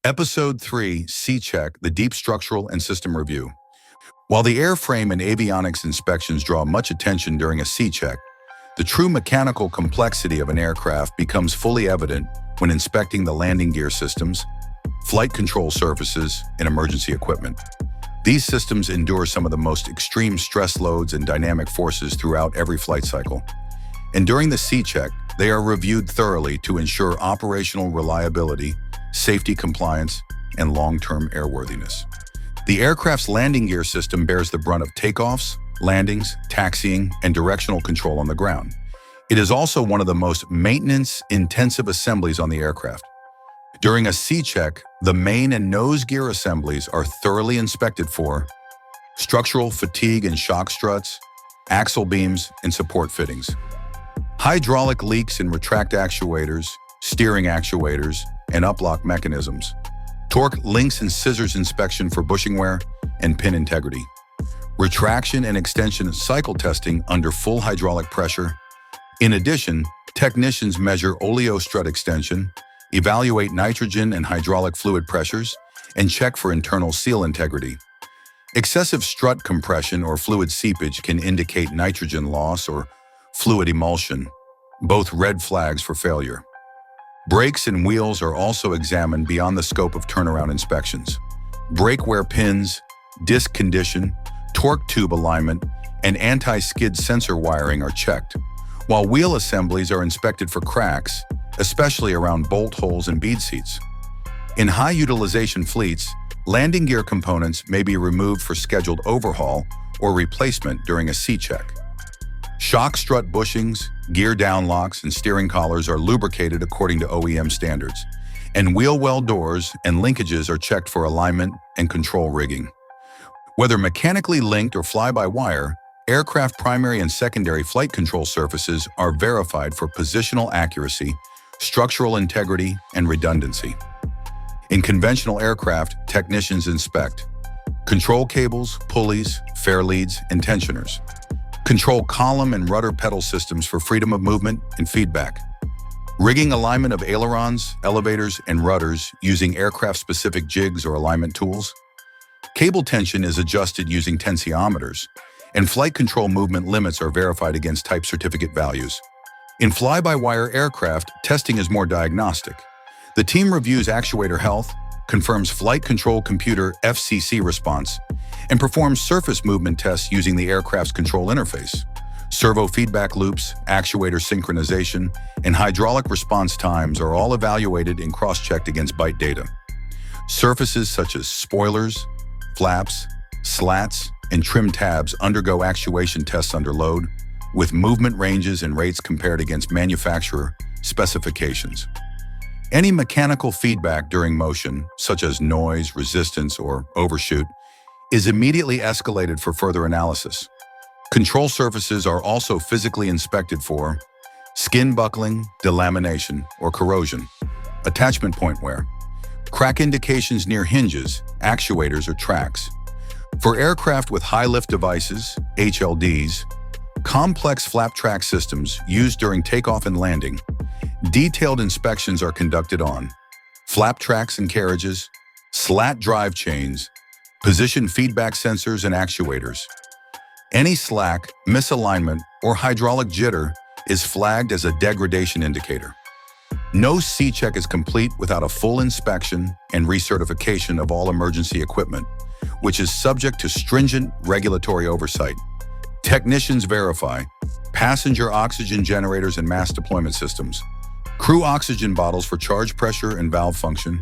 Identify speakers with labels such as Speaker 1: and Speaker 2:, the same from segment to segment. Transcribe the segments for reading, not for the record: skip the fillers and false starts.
Speaker 1: Episode 3, C-Check, the Deep Structural and System Review. While the airframe and avionics inspections draw much attention during a C-Check, the true mechanical complexity of an aircraft becomes fully evident when inspecting the landing gear systems, flight control surfaces, and emergency equipment. These systems endure some of the most extreme stress loads and dynamic forces throughout every flight cycle. And during the C-Check, they are reviewed thoroughly to ensure operational reliability, safety compliance, and long-term airworthiness. The aircraft's landing gear system bears the brunt of takeoffs, landings, taxiing, and directional control on the ground. It is also one of the most maintenance-intensive assemblies on the aircraft. During a C-Check, the main and nose gear assemblies are thoroughly inspected for structural fatigue and shock struts, axle beams, and support fittings, hydraulic leaks and retract actuators, steering actuators, and uplock mechanisms, torque links and scissors inspection for bushing wear and pin integrity, retraction and extension cycle testing under full hydraulic pressure. In addition, technicians measure oleo strut extension, evaluate nitrogen and hydraulic fluid pressures, and check for internal seal integrity. Excessive strut compression or fluid seepage can indicate nitrogen loss or fluid emulsion, both red flags for failure. Brakes and wheels are also examined beyond the scope of turnaround inspections. Brake wear pins, disc condition, torque tube alignment, and anti-skid sensor wiring are checked, while wheel assemblies are inspected for cracks, especially around bolt holes and bead seats. In high-utilization fleets, landing gear components may be removed for scheduled overhaul or replacement during a C-Check. Shock strut bushings, gear downlocks, and steering collars are lubricated according to OEM standards, and wheel well doors and linkages are checked for alignment and control rigging. Whether mechanically linked or fly-by-wire, aircraft primary and secondary flight control surfaces are verified for positional accuracy, structural integrity, and redundancy. In conventional aircraft, technicians inspect control cables, pulleys, fair leads, and tensioners, control column and rudder pedal systems for freedom of movement and feedback, rigging alignment of ailerons, elevators, and rudders using aircraft-specific jigs or alignment tools. Cable tension is adjusted using tensiometers, and flight control movement limits are verified against type certificate values. In fly-by-wire aircraft, testing is more diagnostic. The team reviews actuator health, confirms flight control computer FCC response, and performs surface movement tests using the aircraft's control interface. Servo feedback loops, actuator synchronization, and hydraulic response times are all evaluated and cross-checked against bite data. Surfaces such as spoilers, flaps, slats, and trim tabs undergo actuation tests under load, with movement ranges and rates compared against manufacturer specifications. Any mechanical feedback during motion, such as noise, resistance, or overshoot, is immediately escalated for further analysis. Control surfaces are also physically inspected for skin buckling, delamination, or corrosion, attachment point wear, crack indications near hinges, actuators, or tracks. For aircraft with high-lift devices, HLDs, complex flap track systems used during takeoff and landing, detailed inspections are conducted on flap tracks and carriages, slat drive chains, position feedback sensors and actuators. Any slack, misalignment, or hydraulic jitter is flagged as a degradation indicator. No C-Check is complete without a full inspection and recertification of all emergency equipment, which is subject to stringent regulatory oversight. Technicians verify passenger oxygen generators and mass deployment systems, crew oxygen bottles for charge pressure and valve function,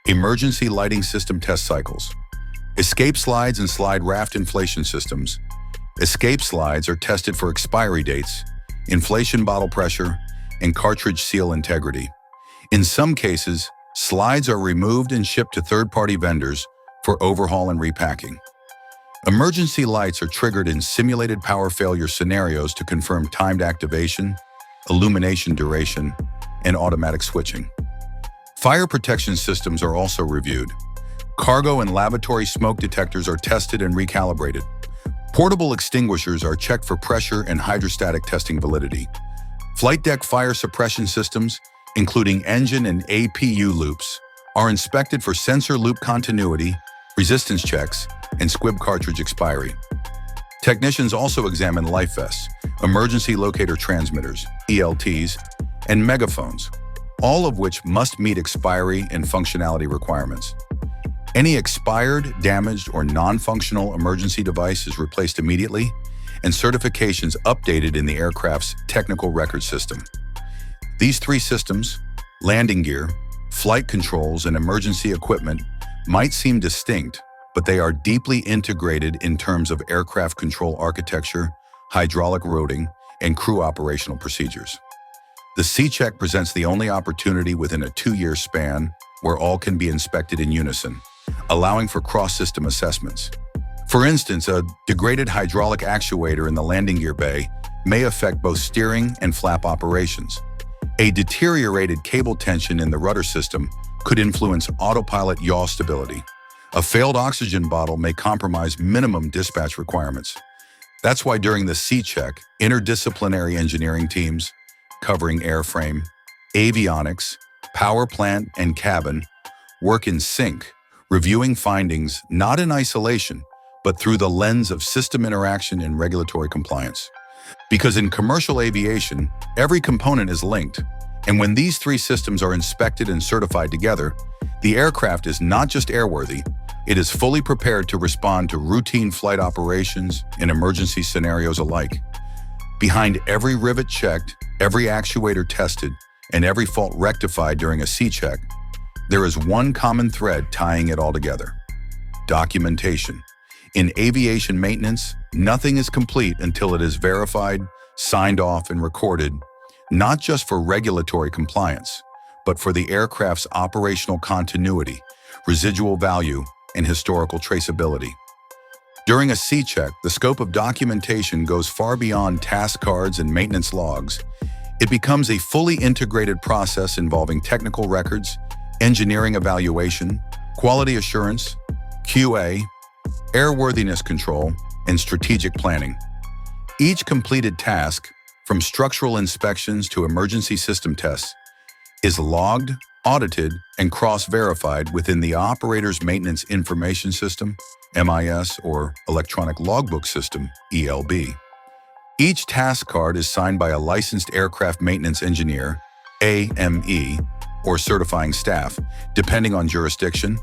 Speaker 1: emergency lighting system test cycles, escape slides and slide raft inflation systems. Escape slides are tested for expiry dates, inflation bottle pressure, and cartridge seal integrity. In some cases, slides are removed and shipped to third-party vendors for overhaul and repacking. Emergency lights are triggered in simulated power failure scenarios to confirm timed activation, illumination duration, and automatic switching. Fire protection systems are also reviewed. Cargo and lavatory smoke detectors are tested and recalibrated. Portable extinguishers are checked for pressure and hydrostatic testing validity. Flight deck fire suppression systems, including engine and APU loops, are inspected for sensor loop continuity, resistance checks, and squib cartridge expiry. Technicians also examine life vests, emergency locator transmitters, ELTs, and megaphones, all of which must meet expiry and functionality requirements. Any expired, damaged, or non-functional emergency device is replaced immediately, and certifications updated in the aircraft's technical record system. These three systems, landing gear, flight controls, and emergency equipment, might seem distinct, but they are deeply integrated in terms of aircraft control architecture, hydraulic routing, and crew operational procedures. The C-check presents the only opportunity within a 2-year span where all can be inspected in unison, allowing for cross-system assessments. For instance, a degraded hydraulic actuator in the landing gear bay may affect both steering and flap operations. A deteriorated cable tension in the rudder system could influence autopilot yaw stability. A failed oxygen bottle may compromise minimum dispatch requirements. That's why during the C-check, interdisciplinary engineering teams, covering airframe, avionics, power plant, and cabin, work in sync, reviewing findings not in isolation, but through the lens of system interaction and regulatory compliance. Because in commercial aviation, every component is linked, and when these three systems are inspected and certified together, the aircraft is not just airworthy, it is fully prepared to respond to routine flight operations and emergency scenarios alike. Behind every rivet checked, every actuator tested, and every fault rectified during a C-check, there is one common thread tying it all together: documentation. In aviation maintenance, nothing is complete until it is verified, signed off, and recorded, not just for regulatory compliance, but for the aircraft's operational continuity, residual value, and historical traceability. During a C-check, the scope of documentation goes far beyond task cards and maintenance logs. It becomes a fully integrated process involving technical records, engineering evaluation, quality assurance, QA, airworthiness control, and strategic planning. Each completed task, from structural inspections to emergency system tests, is logged, audited, and cross-verified within the operator's maintenance information system, MIS, or electronic logbook system, ELB. Each task card is signed by a licensed aircraft maintenance engineer, AME, or certifying staff, depending on jurisdiction,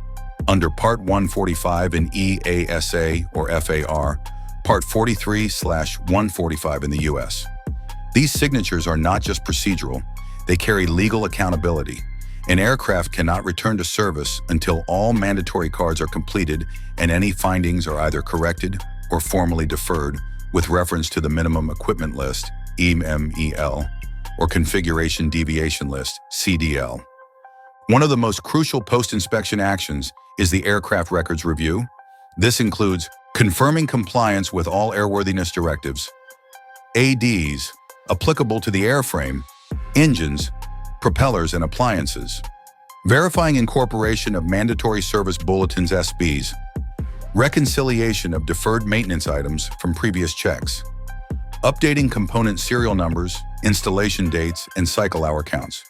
Speaker 1: under Part 145 in EASA or FAR, Part 43/145 in the US. These signatures are not just procedural, they carry legal accountability. An aircraft cannot return to service until all mandatory cards are completed and any findings are either corrected or formally deferred with reference to the minimum equipment list, EMEL, or configuration deviation list, CDL. One of the most crucial post-inspection actions is the aircraft records review. This includes confirming compliance with all airworthiness directives, ADs applicable to the airframe, engines, propellers, and appliances, verifying incorporation of mandatory service bulletins SBs, reconciliation of deferred maintenance items from previous checks, updating component serial numbers, installation dates, and cycle hour counts,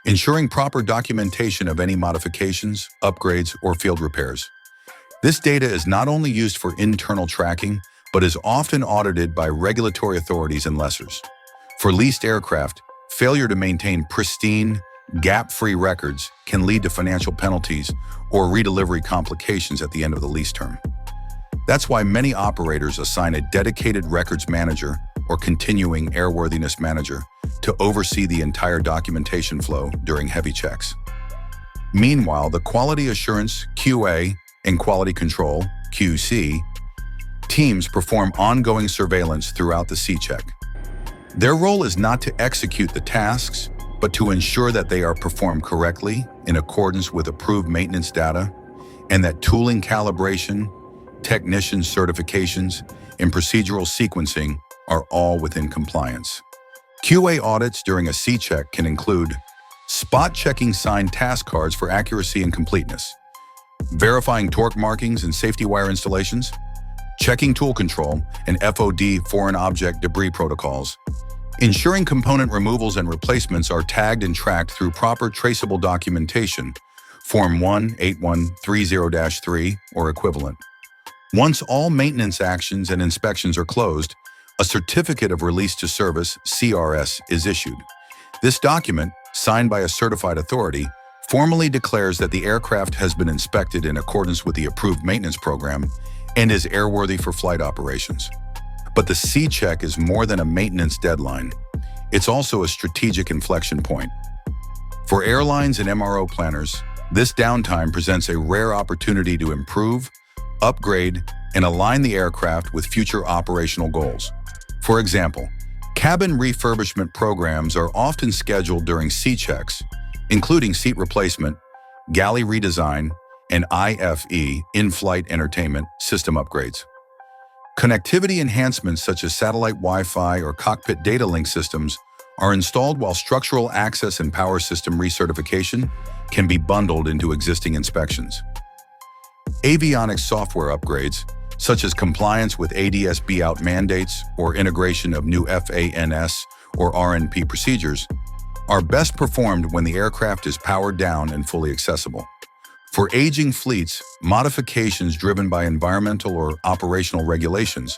Speaker 1: ensuring proper documentation of any modifications, upgrades, or field repairs. This data is not only used for internal tracking, but is often audited by regulatory authorities and lessors. For leased aircraft, failure to maintain pristine, gap-free records can lead to financial penalties or redelivery complications at the end of the lease term. That's why many operators assign a dedicated records manager or continuing airworthiness manager to oversee the entire documentation flow during heavy checks. Meanwhile, the quality assurance, QA, and quality control, QC, teams perform ongoing surveillance throughout the C-check. Their role is not to execute the tasks, but to ensure that they are performed correctly in accordance with approved maintenance data, and that tooling calibration, technician certifications, and procedural sequencing are all within compliance. QA audits during a C-check can include spot-checking signed task cards for accuracy and completeness, verifying torque markings and safety wire installations, checking tool control and FOD foreign object debris protocols, ensuring component removals and replacements are tagged and tracked through proper traceable documentation Form 18130-3 or equivalent. Once all maintenance actions and inspections are closed, a Certificate of Release to Service (CRS) is issued. This document, signed by a certified authority, formally declares that the aircraft has been inspected in accordance with the approved maintenance program and is airworthy for flight operations. But the C-check is more than a maintenance deadline. It's also a strategic inflection point. For airlines and MRO planners, this downtime presents a rare opportunity to improve, upgrade, and align the aircraft with future operational goals. For example, cabin refurbishment programs are often scheduled during C-checks, including seat replacement, galley redesign, and IFE, in-flight entertainment, system upgrades. Connectivity enhancements such as satellite Wi-Fi or cockpit data link systems are installed, while structural access and power system recertification can be bundled into existing inspections. Avionics software upgrades, such as compliance with ADS-B out mandates or integration of new FANS or RNP procedures, are best performed when the aircraft is powered down and fully accessible. For aging fleets, modifications driven by environmental or operational regulations,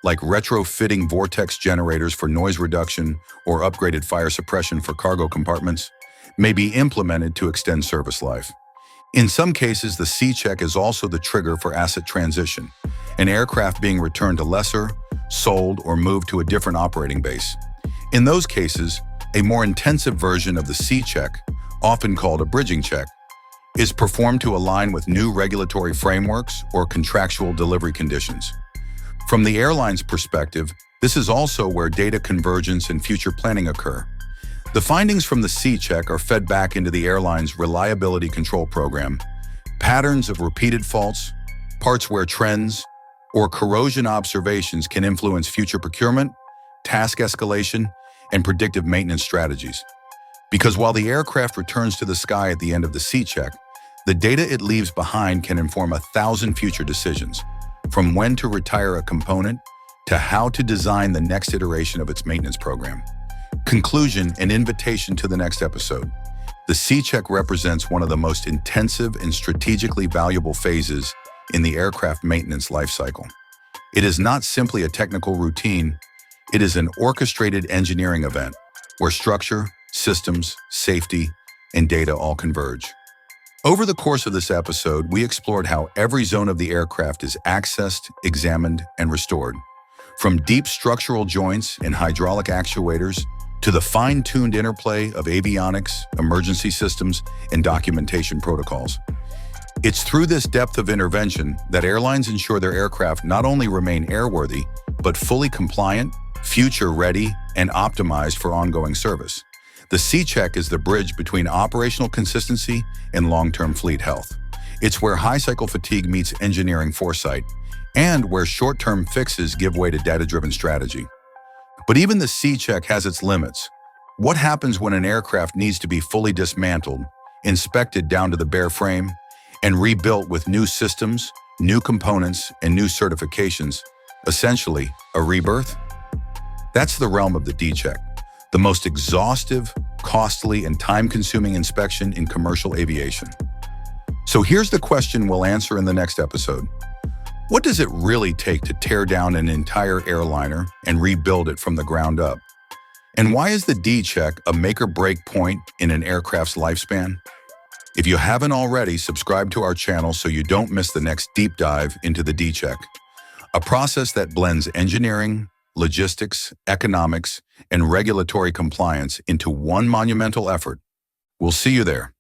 Speaker 1: like retrofitting vortex generators for noise reduction or upgraded fire suppression for cargo compartments, may be implemented to extend service life. In some cases, the C-check is also the trigger for asset transition, an aircraft being returned to lessor, sold, or moved to a different operating base. In those cases, a more intensive version of the C-check, often called a bridging check, is performed to align with new regulatory frameworks or contractual delivery conditions. From the airline's perspective, this is also where data convergence and future planning occur. The findings from the C-check are fed back into the airline's reliability control program. Patterns of repeated faults, parts wear trends, or corrosion observations can influence future procurement, task escalation, and predictive maintenance strategies. Because while the aircraft returns to the sky at the end of the C-check, the data it leaves behind can inform 1,000 future decisions, from when to retire a component to how to design the next iteration of its maintenance program. Conclusion and invitation to the next episode. The C-check represents one of the most intensive and strategically valuable phases in the aircraft maintenance lifecycle. It is not simply a technical routine, it is an orchestrated engineering event where structure, systems, safety, and data all converge. Over the course of this episode, we explored how every zone of the aircraft is accessed, examined, and restored. From deep structural joints and hydraulic actuators to the fine-tuned interplay of avionics, emergency systems, and documentation protocols. It's through this depth of intervention that airlines ensure their aircraft not only remain airworthy, but fully compliant, future-ready, and optimized for ongoing service. The C-check is the bridge between operational consistency and long-term fleet health. It's where high-cycle fatigue meets engineering foresight, and where short-term fixes give way to data-driven strategy. But even the C-check has its limits. What happens when an aircraft needs to be fully dismantled, inspected down to the bare frame, and rebuilt with new systems, new components, and new certifications? Essentially, a rebirth? That's the realm of the D-check, the most exhaustive, costly, and time-consuming inspection in commercial aviation. So here's the question we'll answer in the next episode. What does it really take to tear down an entire airliner and rebuild it from the ground up? And why is the D-check a make-or-break point in an aircraft's lifespan? If you haven't already, subscribe to our channel so you don't miss the next deep dive into the D-check, a process that blends engineering, logistics, economics, and regulatory compliance into one monumental effort. We'll see you there.